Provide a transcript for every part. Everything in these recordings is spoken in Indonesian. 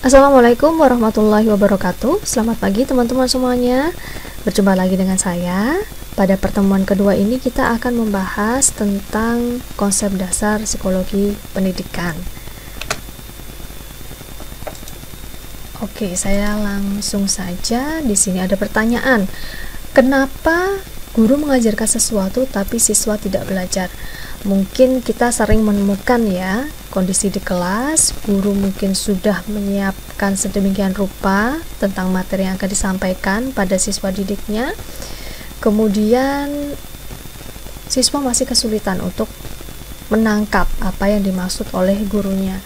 Assalamualaikum warahmatullahi wabarakatuh. Selamat pagi teman-teman semuanya. Berjumpa lagi dengan saya. Pada pertemuan kedua ini kita akan membahas tentang konsep dasar psikologi pendidikan. Oke, saya langsung saja. Di sini ada pertanyaan. Kenapa guru mengajarkan sesuatu tapi siswa tidak belajar? Mungkin kita sering menemukan ya, kondisi di kelas, guru mungkin sudah menyiapkan sedemikian rupa tentang materi yang akan disampaikan pada siswa didiknya. Kemudian siswa masih kesulitan untuk menangkap apa yang dimaksud oleh gurunya.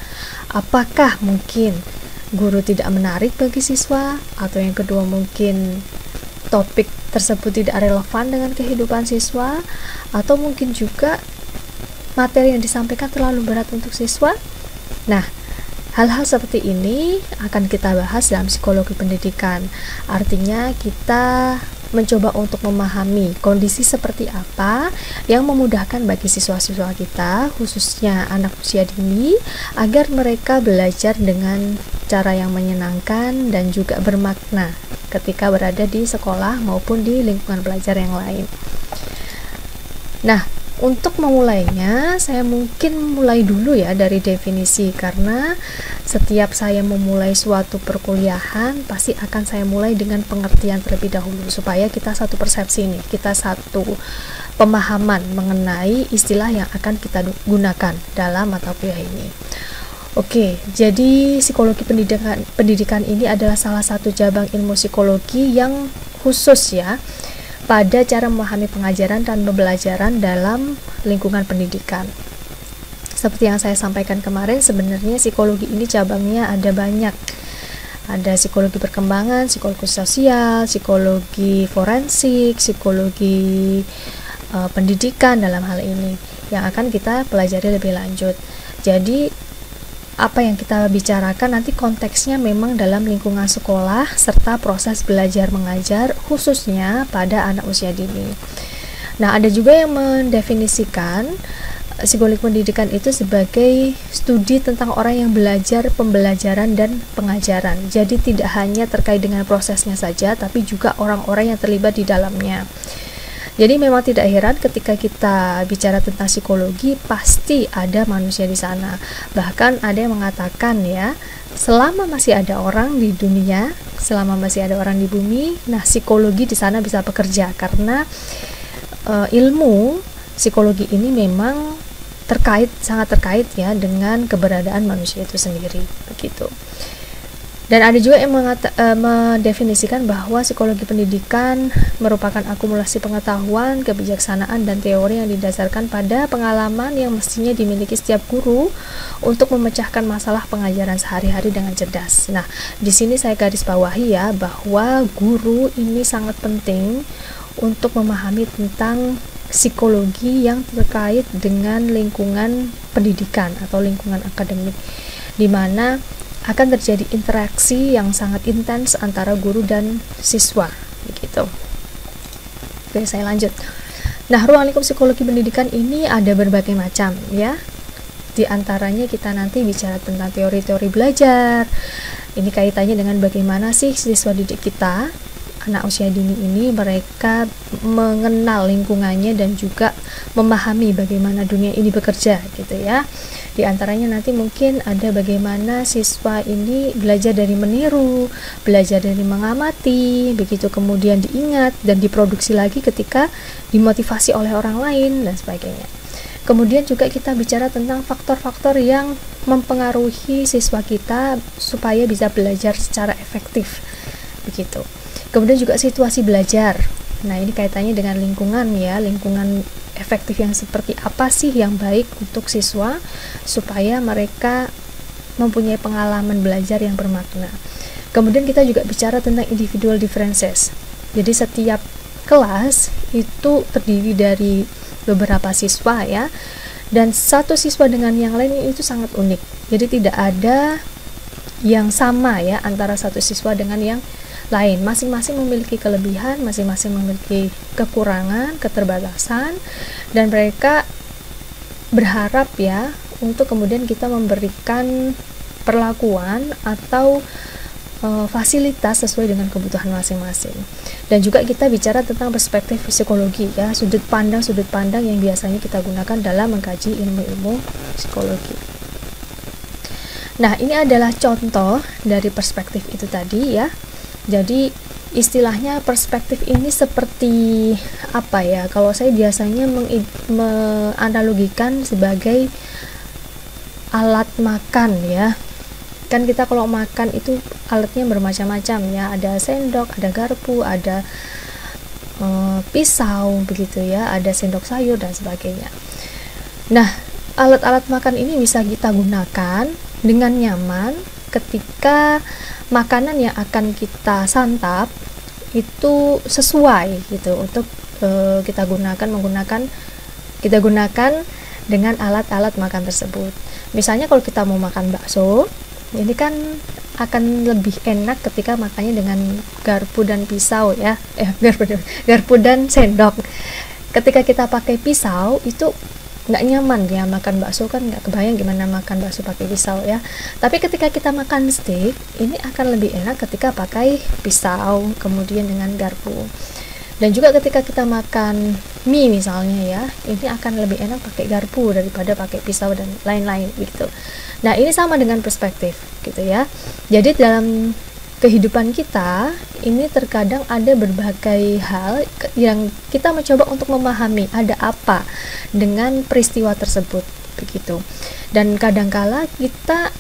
Apakah mungkin guru tidak menarik bagi siswa, atau yang kedua mungkin topik tersebut tidak relevan dengan kehidupan siswa, atau mungkin juga materi yang disampaikan terlalu berat untuk siswa. Nah, hal-hal seperti ini akan kita bahas dalam psikologi pendidikan. Artinya kita mencoba untuk memahami kondisi seperti apa yang memudahkan bagi siswa-siswa kita, khususnya anak usia dini, agar mereka belajar dengan cara yang menyenangkan dan juga bermakna ketika berada di sekolah maupun di lingkungan belajar yang lain. Nah, untuk memulainya, saya mungkin mulai dulu ya dari definisi, karena setiap saya memulai suatu perkuliahan pasti akan saya mulai dengan pengertian terlebih dahulu supaya kita satu persepsi nih, kita satu pemahaman mengenai istilah yang akan kita gunakan dalam mata kuliah ini. Oke, jadi psikologi pendidikan ini adalah salah satu cabang ilmu psikologi yang khusus ya pada cara memahami pengajaran dan pembelajaran dalam lingkungan pendidikan. Seperti yang saya sampaikan kemarin, sebenarnya psikologi ini cabangnya ada banyak. Ada psikologi perkembangan, psikologi sosial, psikologi forensik, psikologi pendidikan dalam hal ini yang akan kita pelajari lebih lanjut. Jadi apa yang kita bicarakan nanti konteksnya memang dalam lingkungan sekolah serta proses belajar mengajar khususnya pada anak usia dini. Nah, ada juga yang mendefinisikan psikologi pendidikan itu sebagai studi tentang orang yang belajar pembelajaran dan pengajaran. Jadi tidak hanya terkait dengan prosesnya saja, tapi juga orang-orang yang terlibat di dalamnya. Jadi memang tidak heran ketika kita bicara tentang psikologi, pasti ada manusia di sana. Bahkan ada yang mengatakan ya, selama masih ada orang di dunia, selama masih ada orang di bumi, nah psikologi di sana bisa bekerja karena ilmu psikologi ini memang sangat terkait ya dengan keberadaan manusia itu sendiri, begitu. Dan ada juga yang mendefinisikan bahwa psikologi pendidikan merupakan akumulasi pengetahuan, kebijaksanaan, dan teori yang didasarkan pada pengalaman yang mestinya dimiliki setiap guru untuk memecahkan masalah pengajaran sehari-hari dengan cerdas. Nah, di sini saya garis bawahi ya bahwa guru ini sangat penting untuk memahami tentang psikologi yang terkait dengan lingkungan pendidikan atau lingkungan akademik, di mana akan terjadi interaksi yang sangat intens antara guru dan siswa, begitu. Oke, saya lanjut. Nah, ruang lingkup psikologi pendidikan ini ada berbagai macam ya. Di antaranya kita nanti bicara tentang teori-teori belajar. Ini kaitannya dengan bagaimana sih siswa didik kita, anak usia dini ini, mereka mengenal lingkungannya dan juga memahami bagaimana dunia ini bekerja gitu ya. Di antaranya nanti mungkin ada bagaimana siswa ini belajar dari meniru, belajar dari mengamati, begitu kemudian diingat dan diproduksi lagi ketika dimotivasi oleh orang lain dan sebagainya. Kemudian juga kita bicara tentang faktor-faktor yang mempengaruhi siswa kita supaya bisa belajar secara efektif, begitu. Kemudian juga situasi belajar. Nah, ini kaitannya dengan lingkungan ya, lingkungan efektif yang seperti apa sih yang baik untuk siswa supaya mereka mempunyai pengalaman belajar yang bermakna. Kemudian kita juga bicara tentang individual differences. Jadi setiap kelas itu terdiri dari beberapa siswa ya, dan satu siswa dengan yang lain itu sangat unik. Jadi tidak ada yang sama ya antara satu siswa dengan yang lain. Masing-masing memiliki kelebihan, masing-masing memiliki kekurangan, keterbatasan, dan mereka berharap ya untuk kemudian kita memberikan perlakuan atau fasilitas sesuai dengan kebutuhan masing-masing. Dan juga kita bicara tentang perspektif psikologi ya, sudut pandang yang biasanya kita gunakan dalam mengkaji ilmu-ilmu psikologi. Nah, ini adalah contoh dari perspektif itu tadi ya. Jadi istilahnya perspektif ini seperti apa ya? Kalau saya biasanya menganalogikan sebagai alat makan ya. Kan kita kalau makan itu alatnya bermacam-macam ya, ada sendok, ada garpu, ada pisau begitu ya, ada sendok sayur dan sebagainya. Nah, alat-alat makan ini bisa kita gunakan dengan nyaman ketika makanan yang akan kita santap itu sesuai gitu untuk kita gunakan dengan alat-alat makan tersebut. Misalnya kalau kita mau makan bakso, ini kan akan lebih enak ketika makannya dengan garpu dan pisau ya, garpu dan sendok. Ketika kita pakai pisau itu nggak nyaman ya, makan bakso kan nggak kebayang gimana makan bakso pakai pisau ya. Tapi ketika kita makan steak, ini akan lebih enak ketika pakai pisau kemudian dengan garpu. Dan juga ketika kita makan mie misalnya ya, ini akan lebih enak pakai garpu daripada pakai pisau dan lain-lain gitu. Nah, ini sama dengan perspektif gitu ya. Jadi dalam kehidupan kita ini terkadang ada berbagai hal yang kita mencoba untuk memahami ada apa dengan peristiwa tersebut begitu. Dan kadangkala kita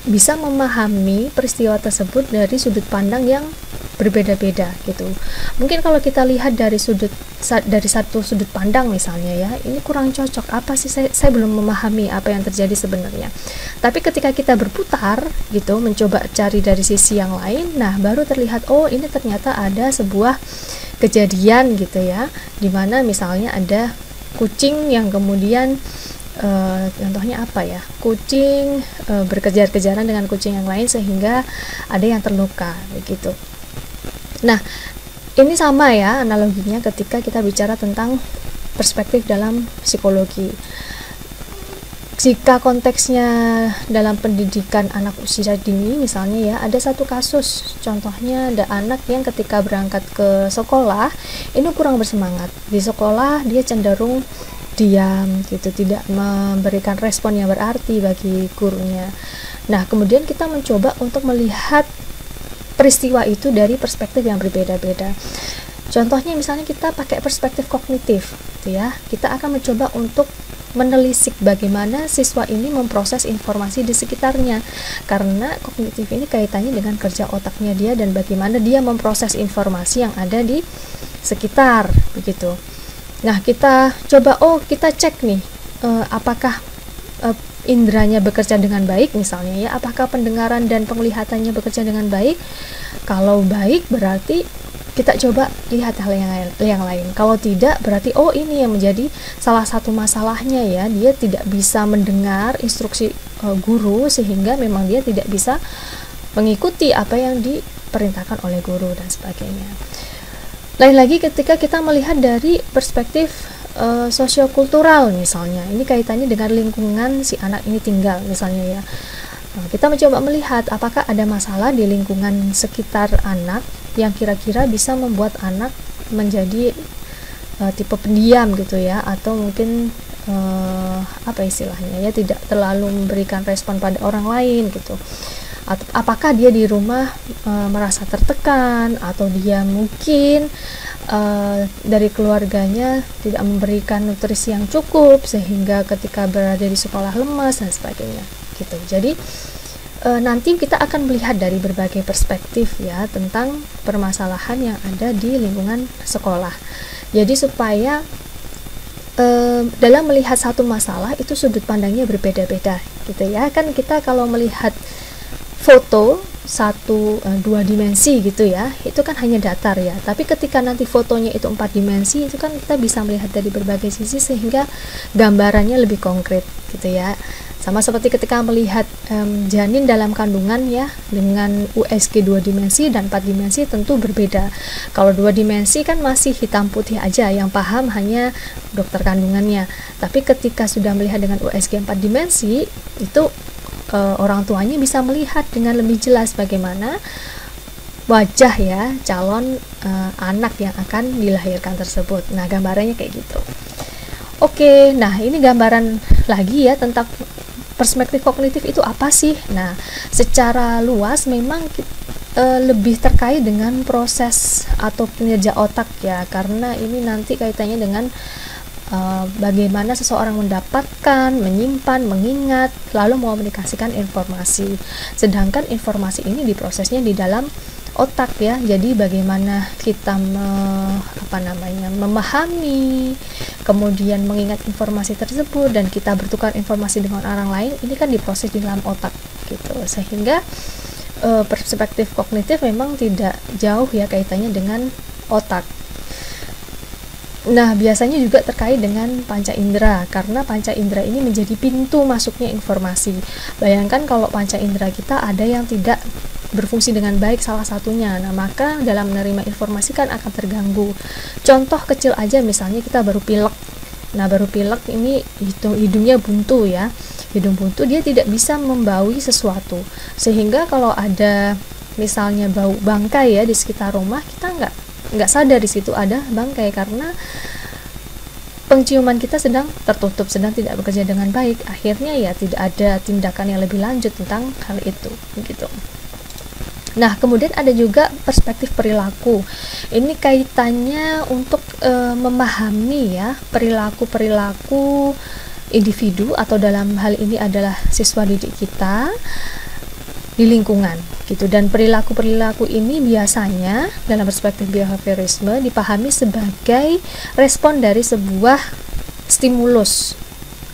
bisa memahami peristiwa tersebut dari sudut pandang yang berbeda-beda gitu. Mungkin kalau kita lihat dari satu sudut pandang misalnya ya, ini kurang cocok, apa sih saya belum memahami apa yang terjadi sebenarnya. Tapi ketika kita berputar gitu, mencoba cari dari sisi yang lain, nah baru terlihat oh ini ternyata ada sebuah kejadian gitu ya, dimana misalnya ada kucing yang kemudian contohnya apa ya, kucing berkejar-kejaran dengan kucing yang lain sehingga ada yang terluka begitu. Nah, ini sama ya analoginya ketika kita bicara tentang perspektif dalam psikologi. Jika konteksnya dalam pendidikan anak usia dini misalnya ya, ada satu kasus, contohnya ada anak yang ketika berangkat ke sekolah ini kurang bersemangat. Di sekolah dia cenderung diam gitu, tidak memberikan respon yang berarti bagi gurunya. Nah, kemudian kita mencoba untuk melihat peristiwa itu dari perspektif yang berbeda-beda. Contohnya misalnya kita pakai perspektif kognitif gitu ya. Kita akan mencoba untuk menelisik bagaimana siswa ini memproses informasi di sekitarnya, karena kognitif ini kaitannya dengan kerja otaknya dia dan bagaimana dia memproses informasi yang ada di sekitar begitu. Nah, kita coba kita cek nih apakah indranya bekerja dengan baik misalnya ya, apakah pendengaran dan penglihatannya bekerja dengan baik. Kalau baik berarti kita coba lihat hal yang lain. Kalau tidak berarti ini yang menjadi salah satu masalahnya ya, dia tidak bisa mendengar instruksi guru sehingga memang dia tidak bisa mengikuti apa yang diperintahkan oleh guru dan sebagainya. Lain lagi ketika kita melihat dari perspektif sosiokultural misalnya, ini kaitannya dengan lingkungan si anak ini tinggal misalnya ya. Kita mencoba melihat apakah ada masalah di lingkungan sekitar anak yang kira-kira bisa membuat anak menjadi tipe pendiam gitu ya, atau mungkin apa istilahnya ya, tidak terlalu memberikan respon pada orang lain gitu. Atau apakah dia di rumah merasa tertekan, atau dia mungkin dari keluarganya tidak memberikan nutrisi yang cukup sehingga ketika berada di sekolah lemas dan sebagainya gitu. Jadi nanti kita akan melihat dari berbagai perspektif ya tentang permasalahan yang ada di lingkungan sekolah. Jadi supaya dalam melihat satu masalah itu sudut pandangnya berbeda-beda gitu ya. Kan kita kalau melihat foto dua dimensi gitu ya, itu kan hanya datar ya. Tapi ketika nanti fotonya itu 4 dimensi, itu kan kita bisa melihat dari berbagai sisi sehingga gambarannya lebih konkret gitu ya. Sama seperti ketika melihat janin dalam kandungan ya, dengan USG 2 dimensi dan 4 dimensi tentu berbeda. Kalau 2 dimensi kan masih hitam putih aja, yang paham hanya dokter kandungannya. Tapi ketika sudah melihat dengan USG 4 dimensi, itu orang tuanya bisa melihat dengan lebih jelas bagaimana wajah ya calon anak yang akan dilahirkan tersebut. Nah, gambarannya kayak gitu. Oke, nah ini gambaran lagi ya tentang perspektif kognitif itu apa sih? Nah, secara luas memang lebih terkait dengan proses atau kinerja otak ya, karena ini nanti kaitannya dengan bagaimana seseorang mendapatkan, menyimpan, mengingat, lalu mengomunikasikan informasi. Sedangkan informasi ini diprosesnya di dalam otak ya. Jadi bagaimana kita memahami, kemudian mengingat informasi tersebut, dan kita bertukar informasi dengan orang lain, ini kan diproses di dalam otak gitu. Sehingga perspektif kognitif memang tidak jauh ya kaitannya dengan otak. Nah, biasanya juga terkait dengan panca indera, karena panca indera ini menjadi pintu masuknya informasi. Bayangkan kalau panca indera kita ada yang tidak berfungsi dengan baik salah satunya, nah maka dalam menerima informasi kan akan terganggu. Contoh kecil aja, misalnya kita baru pilek. Nah, baru pilek ini hidungnya buntu ya. Hidung buntu dia tidak bisa membaui sesuatu. Sehingga kalau ada misalnya bau bangkai ya di sekitar rumah, kita nggak sadar di situ ada bangkai, karena penciuman kita sedang tertutup, sedang tidak bekerja dengan baik. Akhirnya ya tidak ada tindakan yang lebih lanjut tentang hal itu gitu. Nah, kemudian ada juga perspektif perilaku. Ini kaitannya untuk memahami ya perilaku individu, atau dalam hal ini adalah siswa didik kita di lingkungan gitu. Dan perilaku ini biasanya dalam perspektif behaviorisme dipahami sebagai respon dari sebuah stimulus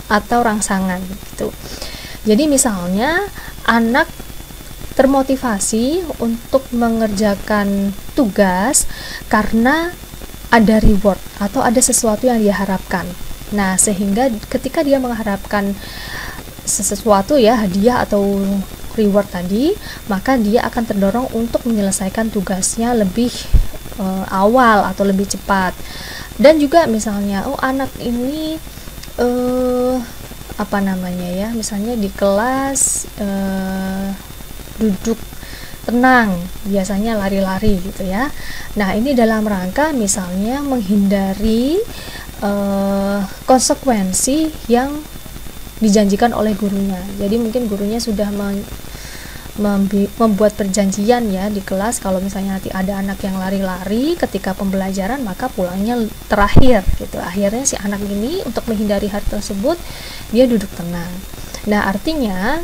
atau rangsangan gitu. Jadi misalnya anak termotivasi untuk mengerjakan tugas karena ada reward atau ada sesuatu yang dia harapkan. Nah, sehingga ketika dia mengharapkan sesuatu ya, hadiah atau reward tadi, maka dia akan terdorong untuk menyelesaikan tugasnya lebih awal atau lebih cepat. Dan juga misalnya anak ini misalnya di kelas duduk tenang, biasanya lari-lari gitu ya. Nah, ini dalam rangka misalnya menghindari konsekuensi yang dijanjikan oleh gurunya. Jadi mungkin gurunya sudah membuat perjanjian ya di kelas, kalau misalnya nanti ada anak yang lari-lari ketika pembelajaran, maka pulangnya terakhir gitu. Akhirnya si anak ini untuk menghindari hal tersebut, dia duduk tenang. Nah, artinya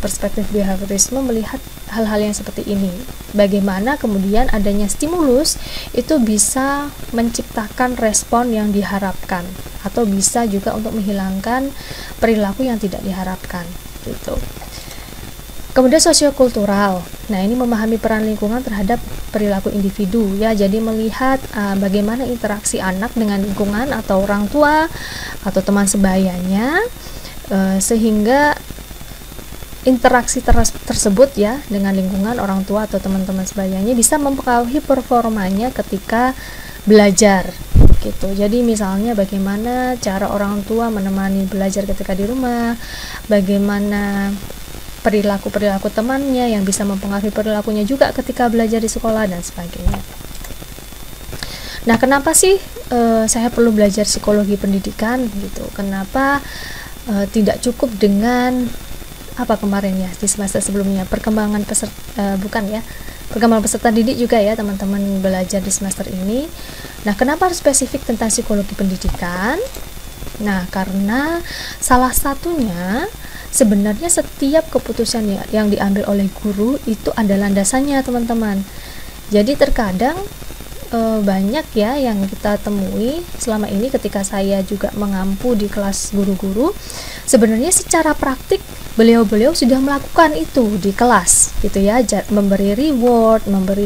perspektif behaviorisme melihat hal-hal yang seperti ini. Bagaimana kemudian adanya stimulus itu bisa menciptakan respon yang diharapkan, atau bisa juga untuk menghilangkan perilaku yang tidak diharapkan gitu. Kemudian sosiokultural. Nah, ini memahami peran lingkungan terhadap perilaku individu ya. Jadi melihat bagaimana interaksi anak dengan lingkungan atau orang tua atau teman sebayanya, sehingga interaksi tersebut ya dengan lingkungan, orang tua atau teman-teman sebayanya bisa mempengaruhi performanya ketika belajar gitu. Jadi misalnya bagaimana cara orang tua menemani belajar ketika di rumah, bagaimana perilaku temannya yang bisa mempengaruhi perilakunya juga ketika belajar di sekolah dan sebagainya. Nah, kenapa sih saya perlu belajar psikologi pendidikan gitu? Kenapa tidak cukup dengan kemarin ya di semester sebelumnya perkembangan peserta didik juga ya teman-teman belajar di semester ini. Nah, kenapa harus spesifik tentang psikologi pendidikan? Nah, karena salah satunya sebenarnya setiap keputusan yang diambil oleh guru itu ada landasannya teman-teman. Jadi terkadang banyak ya yang kita temui selama ini ketika saya juga mengampu di kelas guru-guru, sebenarnya secara praktik beliau-beliau sudah melakukan itu di kelas gitu ya, memberi reward, memberi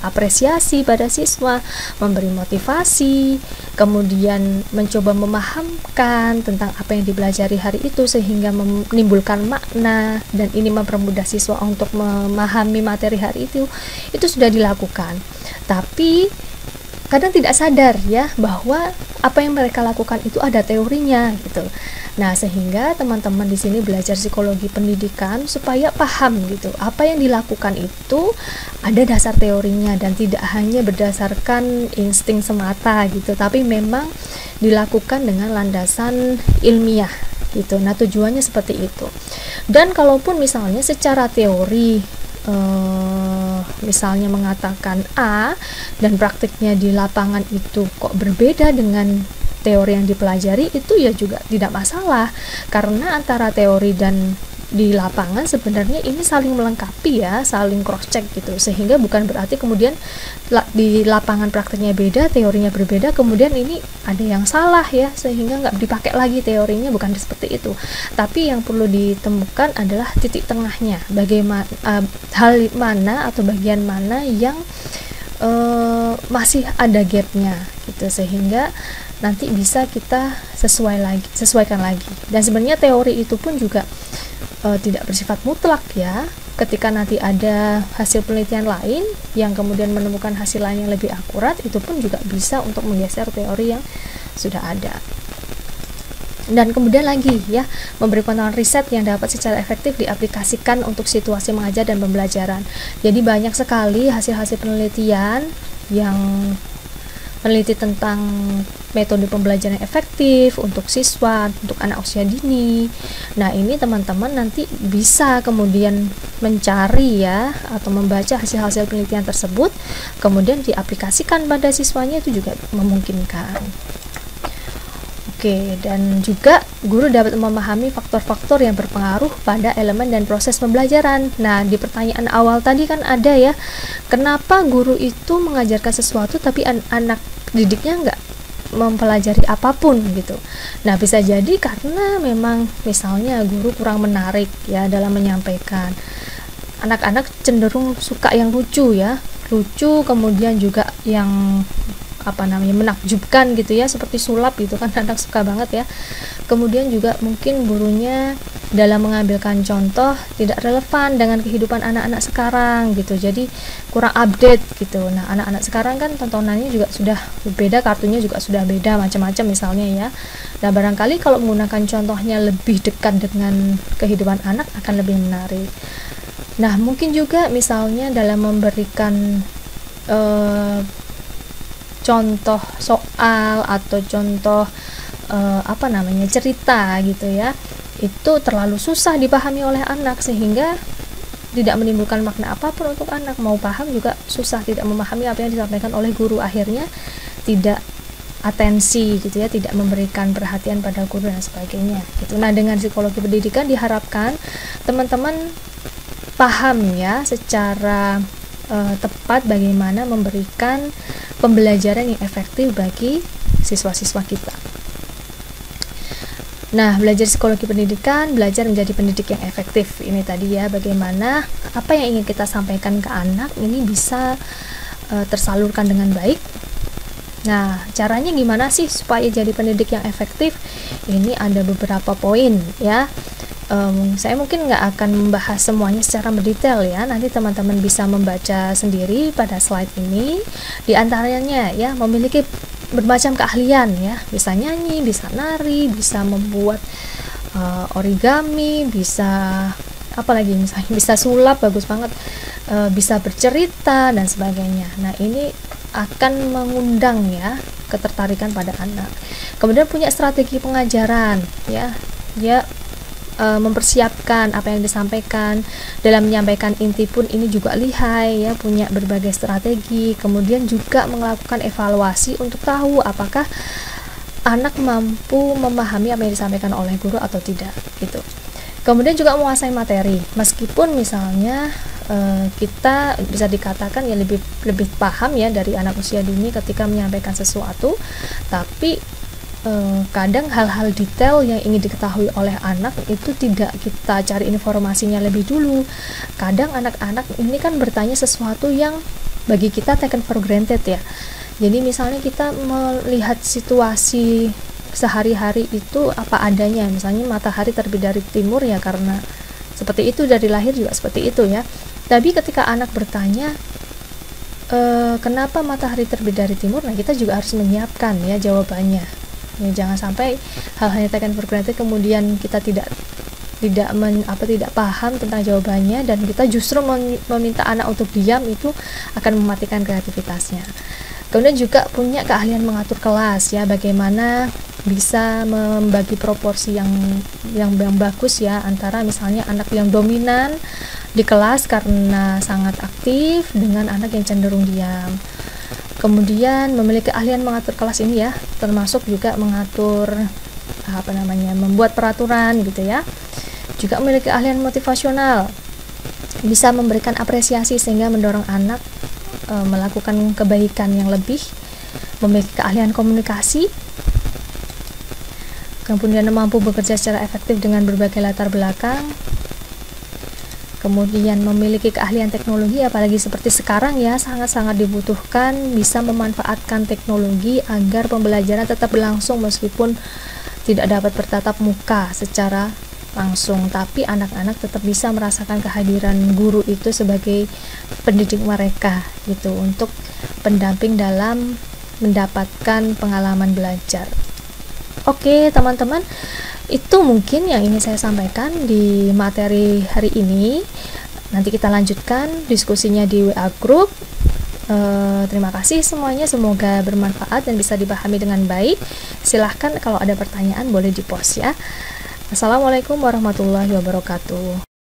apresiasi pada siswa, memberi motivasi, kemudian mencoba memahamkan tentang apa yang dipelajari hari itu sehingga menimbulkan makna, dan ini mempermudah siswa untuk memahami materi hari itu sudah dilakukan. Tapi kadang tidak sadar ya bahwa apa yang mereka lakukan itu ada teorinya gitu. Nah, sehingga teman-teman di sini belajar psikologi pendidikan supaya paham gitu. Apa yang dilakukan itu ada dasar teorinya dan tidak hanya berdasarkan insting semata gitu, tapi memang dilakukan dengan landasan ilmiah gitu. Nah, tujuannya seperti itu. Dan kalaupun misalnya secara teori misalnya mengatakan A dan praktiknya di lapangan itu kok berbeda dengan teori yang dipelajari, itu ya juga tidak masalah, karena antara teori dan di lapangan sebenarnya ini saling melengkapi ya, saling cross check gitu, sehingga bukan berarti kemudian di lapangan prakteknya beda, teorinya berbeda, kemudian ini ada yang salah ya, sehingga nggak dipakai lagi teorinya, bukan seperti itu. Tapi yang perlu ditemukan adalah titik tengahnya, bagaimana hal mana atau bagian mana yang masih ada gapnya gitu, sehingga nanti bisa kita sesuaikan lagi. Dan sebenarnya teori itu pun juga tidak bersifat mutlak ya. Ketika nanti ada hasil penelitian lain yang kemudian menemukan hasil lain yang lebih akurat, itu pun juga bisa untuk menggeser teori yang sudah ada. Dan kemudian lagi ya, memberi pengetahuan riset yang dapat secara efektif diaplikasikan untuk situasi mengajar dan pembelajaran. Jadi banyak sekali hasil-hasil penelitian yang meneliti tentang metode pembelajaran yang efektif untuk siswa, untuk anak usia dini. Nah, ini teman-teman nanti bisa kemudian mencari ya, atau membaca hasil-hasil penelitian tersebut, kemudian diaplikasikan pada siswanya, itu juga memungkinkan. Oke, dan juga guru dapat memahami faktor-faktor yang berpengaruh pada elemen dan proses pembelajaran. Nah, di pertanyaan awal tadi kan ada ya, kenapa guru itu mengajarkan sesuatu tapi anak didiknya nggak mempelajari apapun gitu. Nah, bisa jadi karena memang misalnya guru kurang menarik ya dalam menyampaikan. Anak-anak cenderung suka yang lucu ya, lucu, kemudian juga yang menakjubkan gitu ya, seperti sulap gitu kan, anak suka banget ya. Kemudian juga mungkin gurunya dalam mengambilkan contoh tidak relevan dengan kehidupan anak-anak sekarang gitu, jadi kurang update gitu. Nah, anak-anak sekarang kan tontonannya juga sudah beda, kartunya juga sudah beda, macam-macam misalnya ya. Nah, barangkali kalau menggunakan contohnya lebih dekat dengan kehidupan anak akan lebih menarik. Nah, mungkin juga misalnya dalam memberikan contoh soal atau contoh cerita gitu ya, itu terlalu susah dipahami oleh anak sehingga tidak menimbulkan makna apapun untuk anak. Mau paham juga susah, tidak memahami apa yang disampaikan oleh guru, akhirnya tidak atensi gitu ya, tidak memberikan perhatian pada guru dan sebagainya gitu. Nah, dengan psikologi pendidikan diharapkan teman-teman paham ya secara tepat bagaimana memberikan pembelajaran yang efektif bagi siswa-siswa kita. Nah, belajar psikologi pendidikan, belajar menjadi pendidik yang efektif. Ini tadi ya, bagaimana apa yang ingin kita sampaikan ke anak ini bisa tersalurkan dengan baik. Nah, caranya gimana sih supaya jadi pendidik yang efektif? Ini ada beberapa poin ya. Saya mungkin nggak akan membahas semuanya secara mendetail ya, nanti teman-teman bisa membaca sendiri pada slide ini. Di antaranya ya, memiliki bermacam keahlian ya, bisa nyanyi, bisa nari, bisa membuat origami, bisa apalagi misalnya bisa sulap, bagus banget, bisa bercerita dan sebagainya. Nah, ini akan mengundang ya ketertarikan pada anak. Kemudian punya strategi pengajaran ya, dia mempersiapkan apa yang disampaikan, dalam menyampaikan inti pun ini juga lihai ya, punya berbagai strategi. Kemudian juga melakukan evaluasi untuk tahu apakah anak mampu memahami apa yang disampaikan oleh guru atau tidak gitu. Kemudian juga menguasai materi, meskipun misalnya kita bisa dikatakan ya lebih paham ya dari anak usia dini ketika menyampaikan sesuatu, tapi kadang hal-hal detail yang ingin diketahui oleh anak itu tidak kita cari informasinya lebih dulu. Kadang anak-anak ini kan bertanya sesuatu yang bagi kita taken for granted ya. Jadi misalnya kita melihat situasi sehari-hari itu apa adanya, misalnya matahari terbit dari timur ya karena seperti itu, dari lahir juga seperti itu ya. Tapi ketika anak bertanya, kenapa matahari terbit dari timur? Nah, kita juga harus menyiapkan ya jawabannya. Ya, jangan sampai hal-hal yang taken for granted kemudian kita tidak paham tentang jawabannya dan kita justru meminta anak untuk diam, itu akan mematikan kreativitasnya. Kemudian juga punya keahlian mengatur kelas ya, bagaimana bisa membagi proporsi yang bagus ya antara misalnya anak yang dominan di kelas karena sangat aktif dengan anak yang cenderung diam. Kemudian memiliki keahlian mengatur kelas ini ya, termasuk juga mengatur membuat peraturan gitu ya. Juga memiliki keahlian motivasional, bisa memberikan apresiasi sehingga mendorong anak melakukan kebaikan yang lebih. Memiliki keahlian komunikasi, kemudian mampu bekerja secara efektif dengan berbagai latar belakang. Kemudian memiliki keahlian teknologi, apalagi seperti sekarang ya, sangat-sangat dibutuhkan bisa memanfaatkan teknologi agar pembelajaran tetap berlangsung meskipun tidak dapat bertatap muka secara langsung, tapi anak-anak tetap bisa merasakan kehadiran guru itu sebagai pendidik mereka gitu, untuk pendamping dalam mendapatkan pengalaman belajar. Oke teman-teman, itu mungkin yang ingin saya sampaikan di materi hari ini. Nanti kita lanjutkan diskusinya di WA Group. Terima kasih semuanya, semoga bermanfaat dan bisa dipahami dengan baik. Silahkan kalau ada pertanyaan boleh di post ya. Assalamualaikum warahmatullahi wabarakatuh.